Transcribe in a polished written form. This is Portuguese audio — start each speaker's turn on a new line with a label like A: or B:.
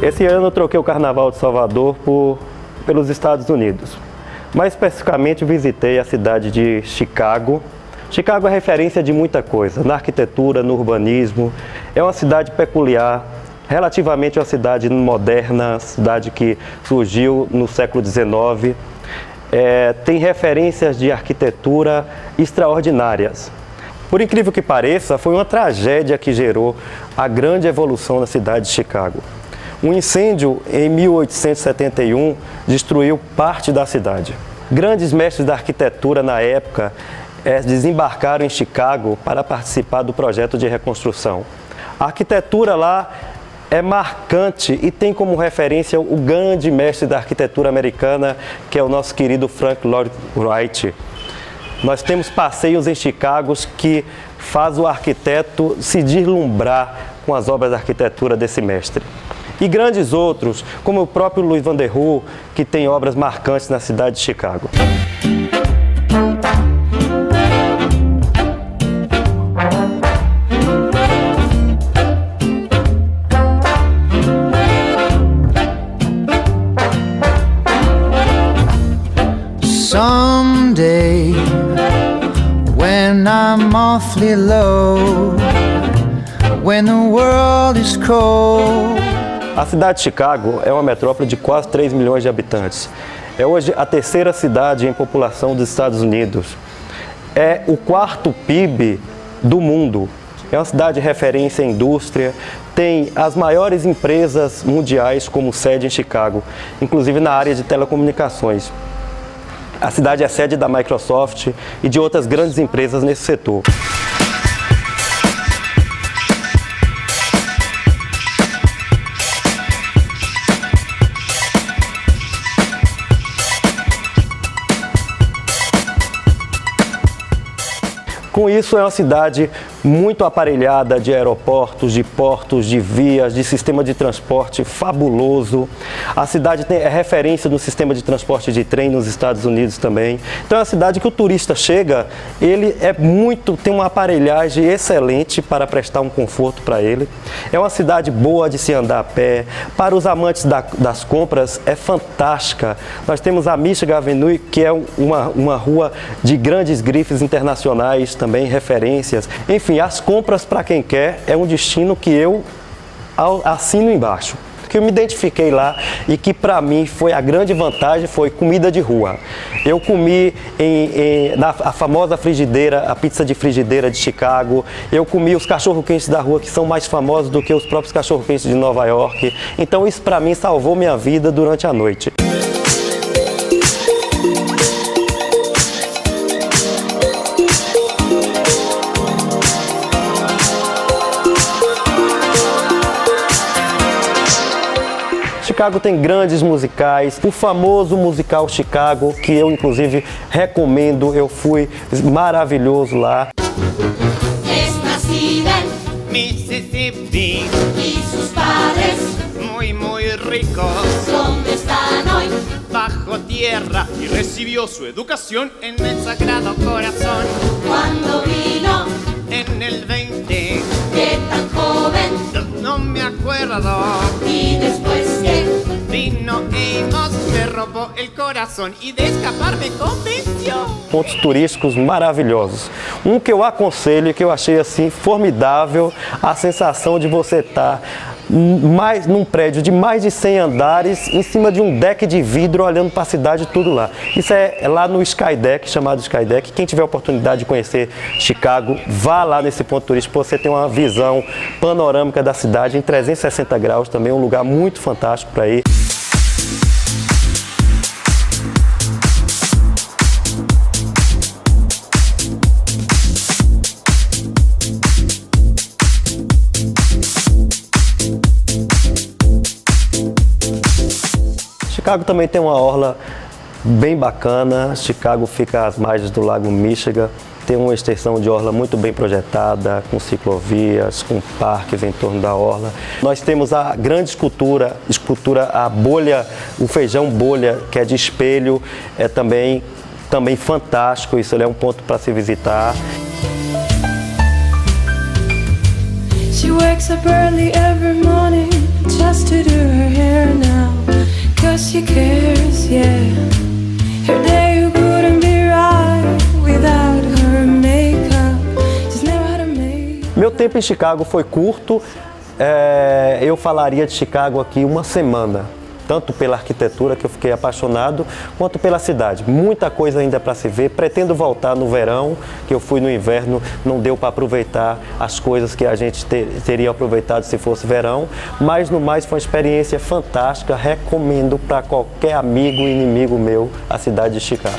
A: Esse ano eu troquei o Carnaval de Salvador pelos Estados Unidos. Mais especificamente visitei a cidade de Chicago. Chicago é referência de muita coisa, na arquitetura, no urbanismo. É uma cidade peculiar, relativamente uma cidade moderna, cidade que surgiu no século XIX. Tem referências de arquitetura extraordinárias. Por incrível que pareça, foi uma tragédia que gerou a grande evolução da cidade de Chicago. Um incêndio em 1871 destruiu parte da cidade. Grandes mestres da arquitetura na época desembarcaram em Chicago para participar do projeto de reconstrução. A arquitetura lá é marcante e tem como referência o grande mestre da arquitetura americana, que é o nosso querido Frank Lloyd Wright. Nós temos passeios em Chicago que faz o arquiteto se deslumbrar com as obras de arquitetura desse mestre. E grandes outros, como o próprio Louis Van der Rohe, que tem obras marcantes na cidade de Chicago.
B: Someday, when I'm awfully low, when the world is cold.
A: A cidade de Chicago é uma metrópole de quase 3 milhões de habitantes. É hoje a terceira cidade em população dos Estados Unidos. É o quarto PIB do mundo. É uma cidade de referência em indústria, tem as maiores empresas mundiais como sede em Chicago, inclusive na área de telecomunicações. A cidade é sede da Microsoft e de outras grandes empresas nesse setor. Com isso, é uma cidade muito aparelhada de aeroportos, de portos, de vias, de sistema de transporte fabuloso. A cidade é referência no sistema de transporte de trem nos Estados Unidos também. Então é uma cidade que o turista chega, ele tem uma aparelhagem excelente para prestar um conforto para ele. É uma cidade boa de se andar a pé. Para os amantes das compras, é fantástica. Nós temos a Michigan Avenue, que é uma rua de grandes grifes internacionais, também referências. Enfim, as compras para quem quer é um destino que eu assino embaixo. Que eu me identifiquei lá e que para mim foi a grande vantagem foi comida de rua. Eu comi a famosa frigideira, a pizza de frigideira de Chicago. Eu comi os cachorro-quentes da rua que são mais famosos do que os próprios cachorro-quentes de Nova York. Então isso para mim salvou minha vida durante a noite. Chicago tem grandes musicais, o famoso musical Chicago, que eu inclusive recomendo, eu fui maravilhoso lá.
C: Es nacida en
D: Mississippi
C: y sus padres,
D: muy ricos,
C: ¿dónde están hoy?
D: bajo tierra y recibió su educación en el Sagrado Corazón.
C: Cuando vino,
D: En el 20,
C: que tan joven,
D: no me acuerdo,
C: y después que
D: vino Amos, me robó el corazón y de escapar me convenció.
A: Pontos turísticos maravilhosos. Um que eu aconselho, que eu achei assim formidável, a sensação de você estar num prédio de mais de 100 andares, em cima de um deck de vidro, olhando para a cidade tudo lá. Isso é lá no Skydeck, chamado Skydeck. Quem tiver a oportunidade de conhecer Chicago, vá lá nesse ponto turístico, para você ter uma visão panorâmica da cidade em 360 graus, também um lugar muito fantástico para ir. Chicago também tem uma orla bem bacana. Chicago fica às margens do Lago Michigan. Tem uma extensão de orla muito bem projetada, com ciclovias, com parques em torno da orla. Nós temos a grande escultura, a bolha, o feijão bolha, que é de espelho, é também fantástico. Isso é um ponto para se visitar.
E: She wakes up early every morning just to do her hair now, 'cause she cares, yeah. Her day wouldn't be right without her makeup. Just never had a makeup.
A: Meu tempo em Chicago foi curto. Eu falaria de Chicago aqui uma semana, tanto pela arquitetura, que eu fiquei apaixonado, quanto pela cidade. Muita coisa ainda para se ver. Pretendo voltar no verão, que eu fui no inverno, não deu para aproveitar as coisas que a gente teria aproveitado se fosse verão, mas no mais foi uma experiência fantástica. Recomendo para qualquer amigo e inimigo meu a cidade de Chicago.